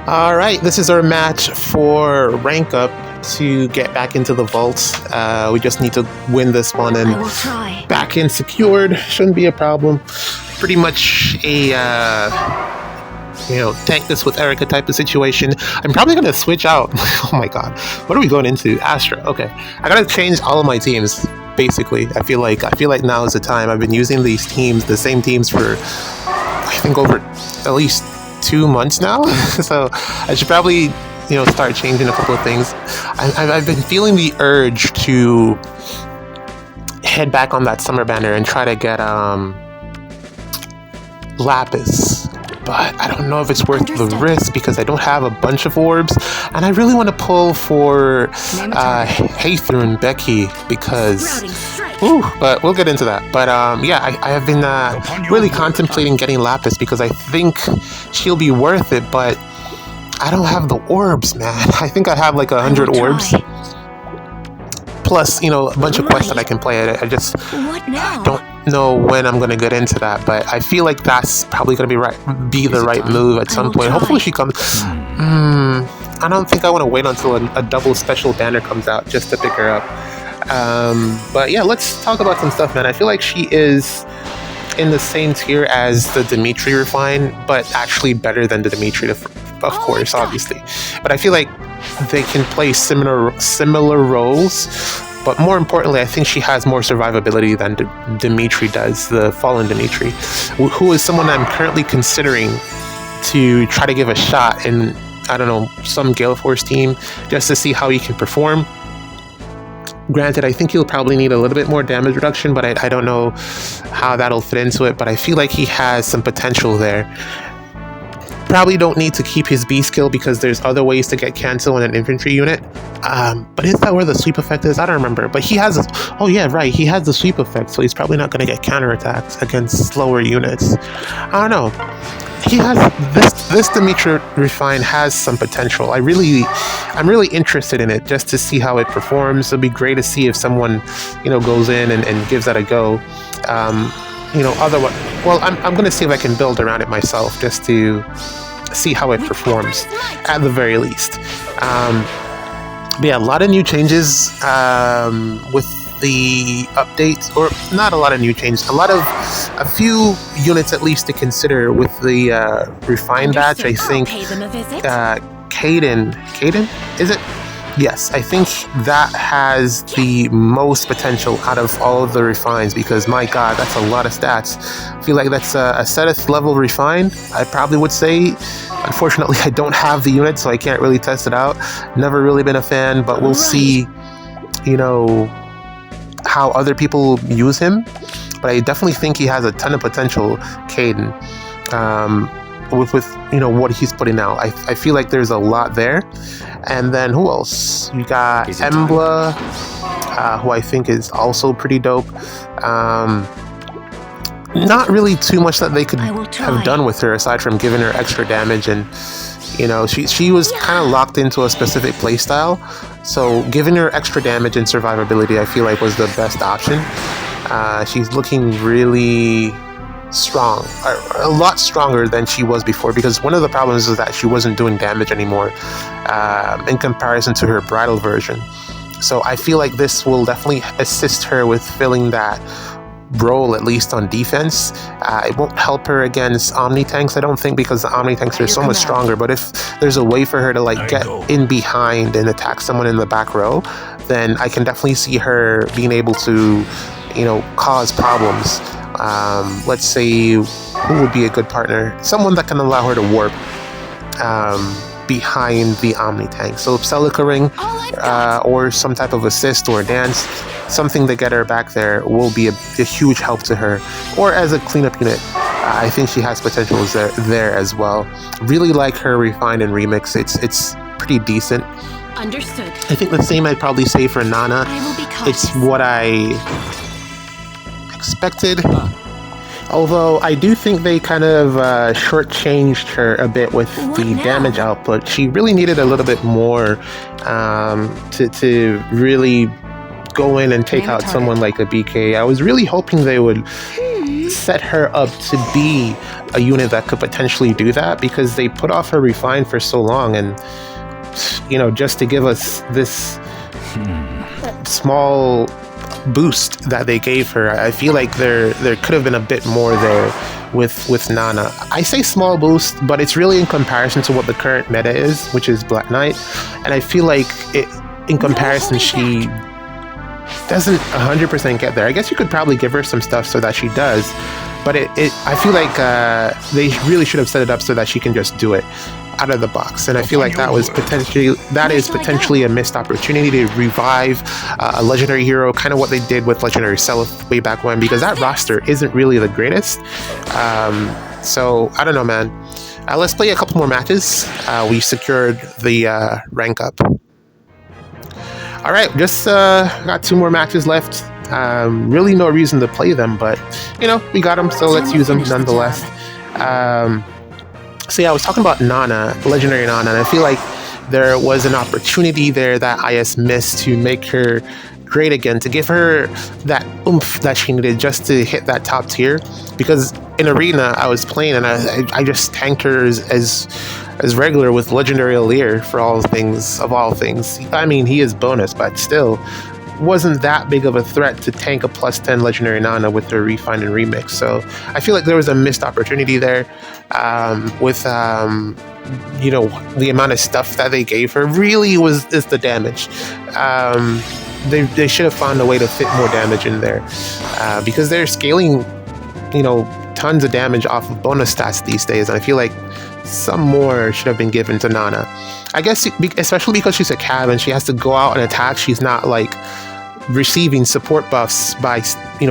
All right, this is our match for rank up to get back into the vault. We just need to win this one and back in secured. Shouldn't be a problem. Pretty much a tank this with Erica type of situation. I'm probably gonna switch out. Oh my god, what are we going into? Astra. Okay, I gotta change all of my teams. Basically, I feel like now is the time. I've been using these teams, the same teams for I think over at least 2 months now. So I should probably start changing a couple of things. I've been feeling the urge to head back on that summer banner and try to get Lapis, but I don't know if it's worth the risk because I don't have a bunch of orbs, and I really want to pull for Ather and Becky because but we'll get into that. But I have been really contemplating getting Lapis because I think she'll be worth it, but I don't have the orbs, man. I think I have like 100 orbs. Plus, a bunch of quests that I can play. I just don't know when I'm going to get into that, but I feel like that's probably going to be the right move at some point. Hopefully she comes. I don't think I want to wait until a double special banner comes out just to pick her up. But yeah, let's talk about some stuff, man. I feel like she is in the same tier as the Dimitri Refine, but actually better than the Dimitri, of course, obviously. But I feel like they can play similar roles, but more importantly, I think she has more survivability than Dimitri does, the fallen Dimitri, who is someone I'm currently considering to try to give a shot in, I don't know, some Gale Force team, just to see how he can perform. Granted, I think he'll probably need a little bit more damage reduction, but I don't know how that'll fit into it, but I feel like he has some potential there. Probably don't need to keep his B skill because there's other ways to get cancel in an infantry unit. But is that where the sweep effect is? I don't remember. But he has he has the sweep effect, so he's probably not going to get counterattacks against slower units. I don't know. He has this Dimitri Refine has some potential. I'm really interested in it just to see how it performs. It'll be great to see if someone goes in and gives that a go. Otherwise, well, I'm going to see if I can build around it myself just to see how it performs at the very least. But yeah, a lot of new changes with the updates, or not a lot of new changes, a few units at least to consider with the Refine batch. I think Caden, is it? Yes, I think that has the most potential out of all of the refines because, my god, that's a lot of stats. I feel like that's a Seteth level refine, I probably would say. Unfortunately, I don't have the unit, so I can't really test it out. Never really been a fan, but we'll see, how other people use him. But I definitely think he has a ton of potential, Caden. With what he's putting out, I feel like there's a lot there. And then who else? You got Embla, who I think is also pretty dope. Not really too much that they could have done with her aside from giving her extra damage, and she was kind of locked into a specific playstyle, so giving her extra damage and survivability I feel like was the best option. She's looking really strong, a lot stronger than she was before, because one of the problems is that she wasn't doing damage anymore in comparison to her bridal version. So I feel like this will definitely assist her with filling that role, at least on defense. It won't help her against Omni tanks, I don't think, because the Omni tanks are so much stronger, but if there's a way for her to get in behind and attack someone in the back row, then I can definitely see her being able to cause problems. Let's say, who would be a good partner? Someone that can allow her to warp behind the Omni tank. So Celica Ring or some type of assist or dance, something to get her back there will be a huge help to her. Or as a cleanup unit, I think she has potential there as well. Really like her Refine and Remix. It's pretty decent. Understood. I think the same I'd probably say for Nana. It's what I expected, although I do think they kind of shortchanged her a bit with the damage output. She really needed a little bit more to really go in and take out someone like a BK. I was really hoping they would set her up to be a unit that could potentially do that, because they put off her refine for so long, and just to give us this small boost that they gave her, I feel like there could have been a bit more there with Nana. I say small boost, but it's really in comparison to what the current meta is, which is Black Knight, and I feel like in comparison she doesn't 100% get there. I guess you could probably give her some stuff so that she does, but I feel like they really should have set it up so that she can just do it out of the box, and I feel like that is potentially a missed opportunity to revive a legendary hero, kind of what they did with Legendary Self way back when, because that roster isn't really the greatest. So I don't know, man. Let's play a couple more matches. We secured the rank up. All right, just got 2 more matches left. Really no reason to play them, but we got them, so let's use them nonetheless. So yeah, I was talking about Nana, Legendary Nana, and I feel like there was an opportunity there that IS missed to make her great again, to give her that oomph that she needed just to hit that top tier. Because in Arena, I was playing and I just tanked her as regular with Legendary Alir for all things. I mean, he is bonus, but still wasn't that big of a threat to tank a +10 Legendary Nana with her Refine and Remix. So I feel like there was a missed opportunity there with the amount of stuff that they gave her really is the damage. They should have found a way to fit more damage in there, because they're scaling tons of damage off of bonus stats these days, and I feel like some more should have been given to Nana. I guess especially because she's a cab and she has to go out and attack. She's not like receiving support buffs by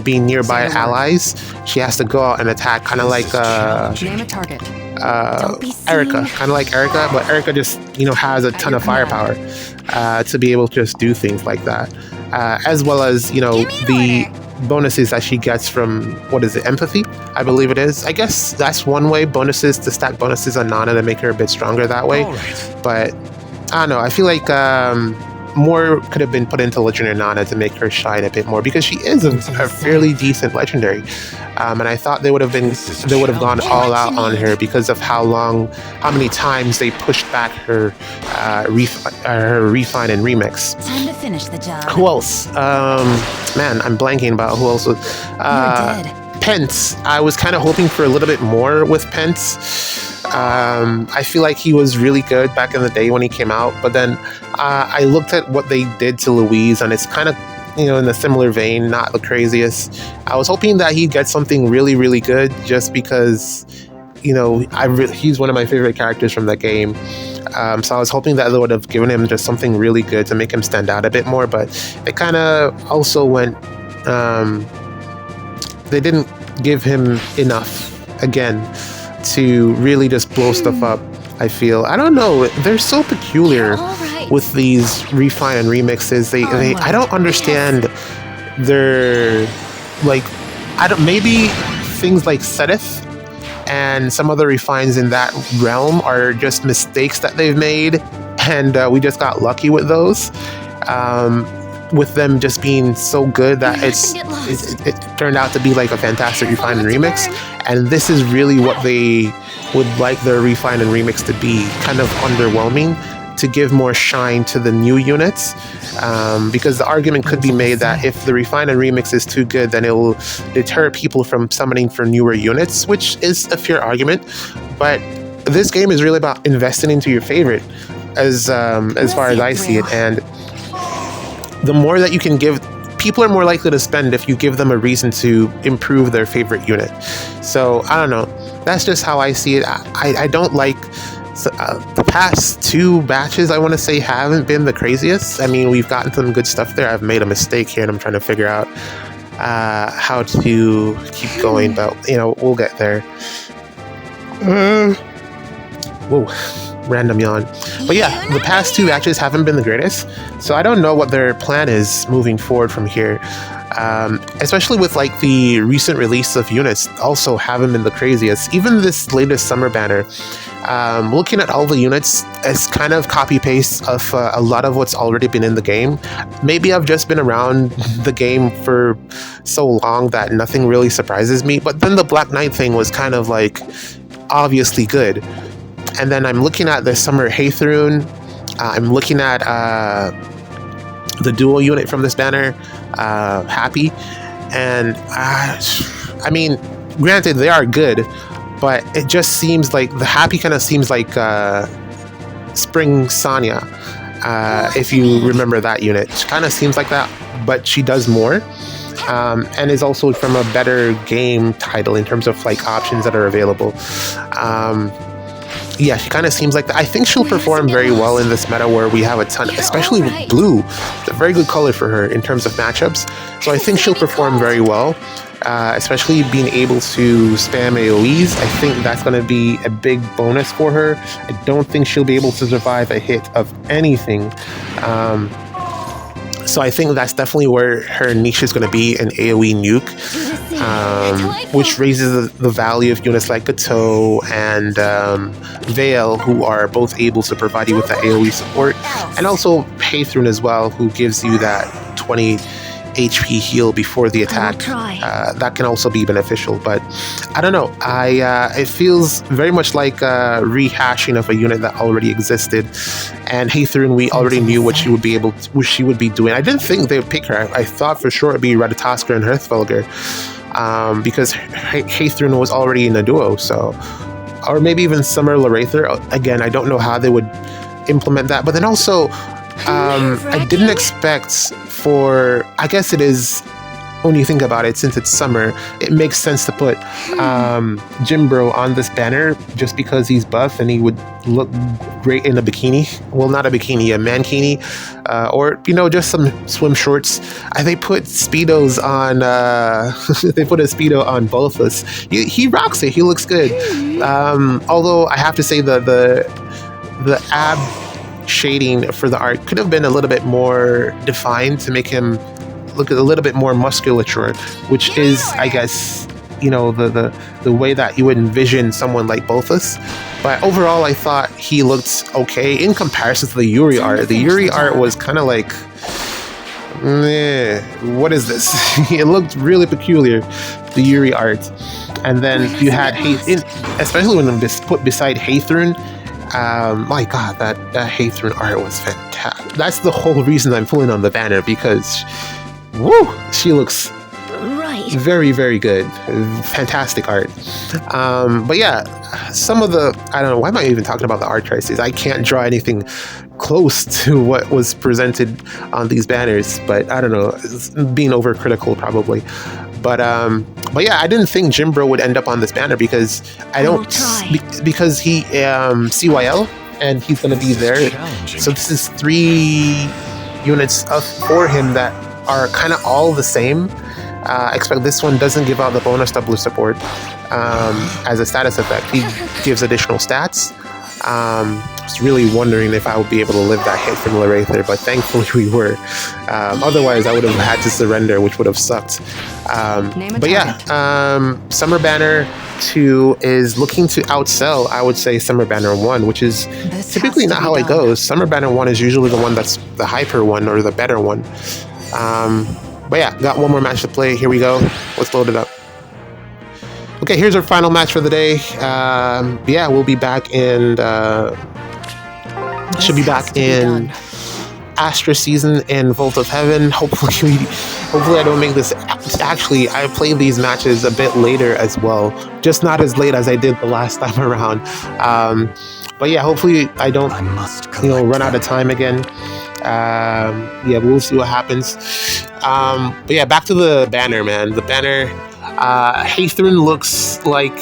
being nearby allies. She has to go out and attack, kind of like name a target. Erica, kind of like Erica, but Erica just has a ton of firepower to be able to just do things like that, as well as the bonuses that she gets from Empathy, I believe it is. I guess that's one way, bonuses to stack bonuses on Nana to make her a bit stronger that way. But I don't know, I feel like more could have been put into Legendary Nana to make her shine a bit more, because she is a fairly decent legendary, and I thought they would have gone all out on her because of how many times they pushed back her Refine and Remix. Time to finish the job. Who else? Man, I'm blanking about who else. Pence. I was kind of hoping for a little bit more with Pence. I feel like he was really good back in the day when he came out, but then I looked at what they did to Louise, and it's kind of in a similar vein, not the craziest. I was hoping that he'd get something really, really good, just because he's one of my favorite characters from the game. So I was hoping that they would have given him just something really good to make him stand out a bit more, but it kind of also went they didn't give him enough again to really just blow stuff up. I feel, I don't know, they're so peculiar with these Refine and Remixes. I don't understand their maybe things like Seteth and some other refines in that realm are just mistakes that they've made, and we just got lucky with those. With them just being so good that it turned out to be like a fantastic Refine and Remix, and this is really what they would like their Refine and Remix to be, kind of underwhelming, to give more shine to the new units, because the argument could be made that if the Refine and Remix is too good, then it will deter people from summoning for newer units, which is a fair argument, but this game is really about investing into your favorite, as far as I see it, and the more that you can give, people are more likely to spend if you give them a reason to improve their favorite unit. So I don't know, that's just how I see it. I don't like the past 2 batches, I want to say, haven't been the craziest. I mean, we've gotten some good stuff there. I've made a mistake here and I'm trying to figure out how to keep going, but we'll get there. Whoa, random yawn. But yeah, the past 2 batches haven't been the greatest, so I don't know what their plan is moving forward from here. Especially with like the recent release of units also haven't been the craziest. Even this latest summer banner, looking at all the units, it's kind of copy paste of a lot of what's already been in the game. Maybe I've just been around the game for so long that nothing really surprises me, but then the Black Knight thing was kind of like obviously good. And then I'm looking at the summer Haythrun. I'm looking at the dual unit from this banner, Happy, and I mean, granted they are good, but it just seems like the Happy kind of seems like Spring Sonya, if you remember that unit. She kind of seems like that, but she does more, and is also from a better game title in terms of like options that are available. Yeah, she kind of seems like that. I think she'll perform very well in this meta where we have a ton, especially with blue. It's a very good color for her in terms of matchups. So I think she'll perform very well, especially being able to spam AoEs. I think that's going to be a big bonus for her. I don't think she'll be able to survive a hit of anything. So I think that's definitely where her niche is going to be, an AoE nuke, which raises the value of units like Gateau and Veil, who are both able to provide you with that AoE support, and also Haythrun as well, who gives you that 20 HP heal before the attack. That can also be beneficial, but I don't know. It feels very much like a rehashing of a unit that already existed. And Haythrun, we already knew what she would be doing. I didn't think they would pick her. I thought for sure it'd be Ratatoskr and Hearthfulger, because Haythrun was already in a duo. So, or maybe even Summer Larather. Again, I don't know how they would implement that. But then also, I didn't expect for, I guess it is, when you think about it, since it's summer, it makes sense to put Jimbro on this banner just because he's buff and he would look great in a bikini. Well, not a bikini, a mankini, or, you know, just some swim shorts. They put Speedos on, they put a Speedo on both of us. He rocks it. He looks good. Although I have to say the ab shading for the art could have been a little bit more defined to make him look a little bit more musculature, which is, I guess, you know, the way that you would envision someone like Bolthus. But overall, I thought he looked okay in comparison to the Yuri art. The Yuri art was kind of like, what is this? It looked really peculiar, the Yuri art. And then you had especially when put beside Haythrun. My God, that Haythrun art was fantastic. That's the whole reason I'm pulling on the banner, because, woo, she looks very, very good. Fantastic art. But yeah, some of the, I don't know, why am I even talking about the art choices? I can't draw anything close to what was presented on these banners, but I don't know, being overcritical probably. But yeah, I didn't think Jimbro would end up on this banner because because he CYL and he's gonna be there. So this is 3 units for him that are kind of all the same. Except this one doesn't give out the bonus W support as a status effect. He gives additional stats. I was really wondering if I would be able to live that hit from Larather, but thankfully we were. Otherwise, I would have had to surrender, which would have sucked. But yeah, Summer Banner 2 is looking to outsell, I would say, Summer Banner 1, which is typically not how it goes. Summer Banner 1 is usually the one that's the hyper one or the better one. But yeah, got one more match to play. Here we go. Let's load it up. Okay, here's our final match for the day. Yeah, we'll be back in... should be back in Astra season in Vault of Heaven. Hopefully I don't make this... Actually, I play these matches a bit later as well. Just not as late as I did the last time around. But yeah, hopefully I don't, run out of time again. Yeah, we'll see what happens. But yeah, back to the banner, man. The banner... Haythrun looks like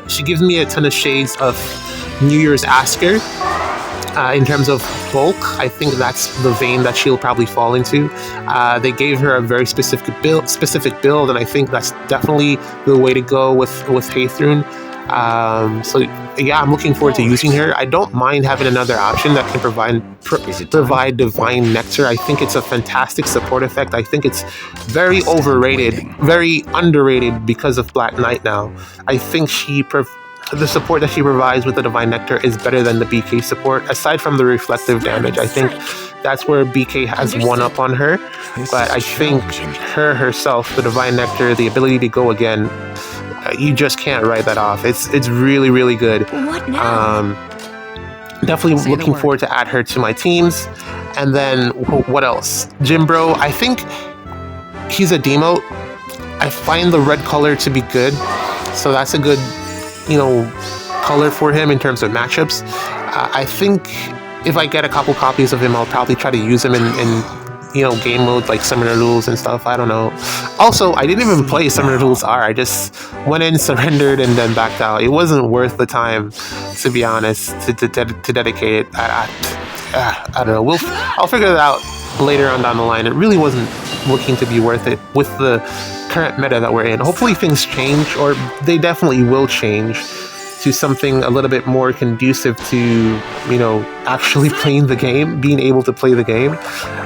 she gives me a ton of shades of New Year's Asker in terms of bulk. I think that's the vein that she'll probably fall into. They gave her a very specific build, and I think that's definitely the way to go with Haythrun. So yeah, I'm looking forward to using her. I don't mind having another option that can provide Divine Nectar. I think it's a fantastic support effect. I think it's very overrated, very underrated because of Black Knight now. I think the support that she provides with the Divine Nectar is better than the BK support, aside from the reflective damage. I think that's where BK has one up on her, but I think her herself, the Divine Nectar, the ability to go again, you just can't write that off. It's really, really good. What now? Definitely looking forward to add her to my teams. And then what else? Jimbro, I think he's a demote. I find the red color to be good, so that's a good, color for him in terms of matchups. I think if I get a couple copies of him, I'll probably try to use him in game modes like Summoner Rules and stuff. I don't know. Also, I didn't even play Summoner Rules R. I just went in, surrendered, and then backed out. It wasn't worth the time, to be honest, to dedicate it. I don't know. I'll figure it out later on down the line. It really wasn't looking to be worth it with the current meta that we're in. Hopefully things change, or they definitely will change to something a little bit more conducive to, actually playing the game, being able to play the game.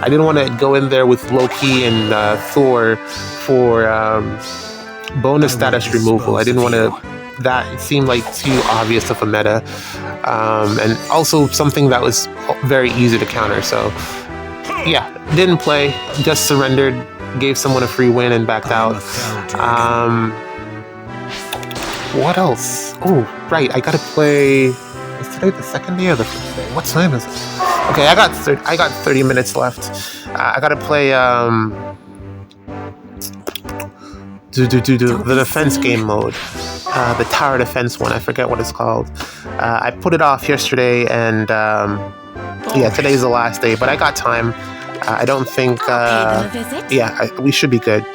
I didn't want to go in there with Loki and Thor for bonus status removal. I didn't want to. That seemed like too obvious of a meta, and also something that was very easy to counter. So, yeah, didn't play, just surrendered, gave someone a free win and backed out. What else? Oh, right, I gotta play. Is today the second day or the first day? What time is it? Okay, I got 30 minutes left. I gotta play the defense game mode, the tower defense one. I forget what it's called. I put it off yesterday, and yeah, today's the last day. But I got time. I don't think. We should be good.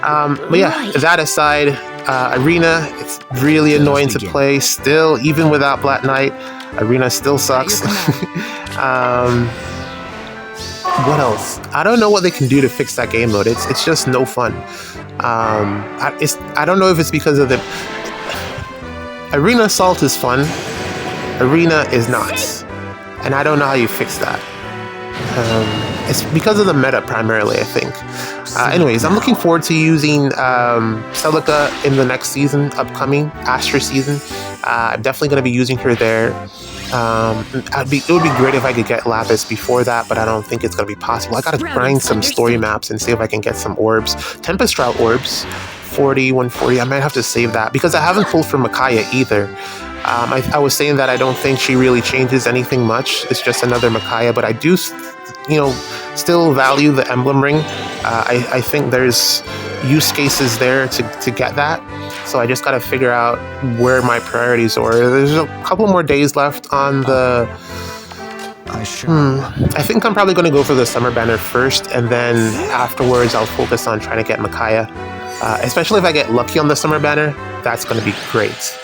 But yeah, that aside. Arena, it's really annoying to play still, even without Black Knight. Arena still sucks. What else? I don't know what they can do to fix that game mode. It's just no fun. I don't know if it's because of the Arena Assault is fun. Arena is not, and I don't know how you fix that. It's because of the meta primarily, I think. Anyways, I'm looking forward to using Celica in the next season, upcoming Astra season. I'm definitely going to be using her there. It would be great if I could get Lapis before that, but I don't think it's going to be possible. I got to grind some story maps and see if I can get some orbs. Tempest Drought orbs, 40, 140. I might have to save that because I haven't pulled for Micaiah either. I was saying that I don't think she really changes anything much. It's just another Micaiah, but I do, still value the emblem ring. I think there's use cases there to get that. So I just got to figure out where my priorities are. There's a couple more days left on the... I think I'm probably going to go for the summer banner first, and then afterwards I'll focus on trying to get Micaiah. Especially if I get lucky on the summer banner, that's going to be great.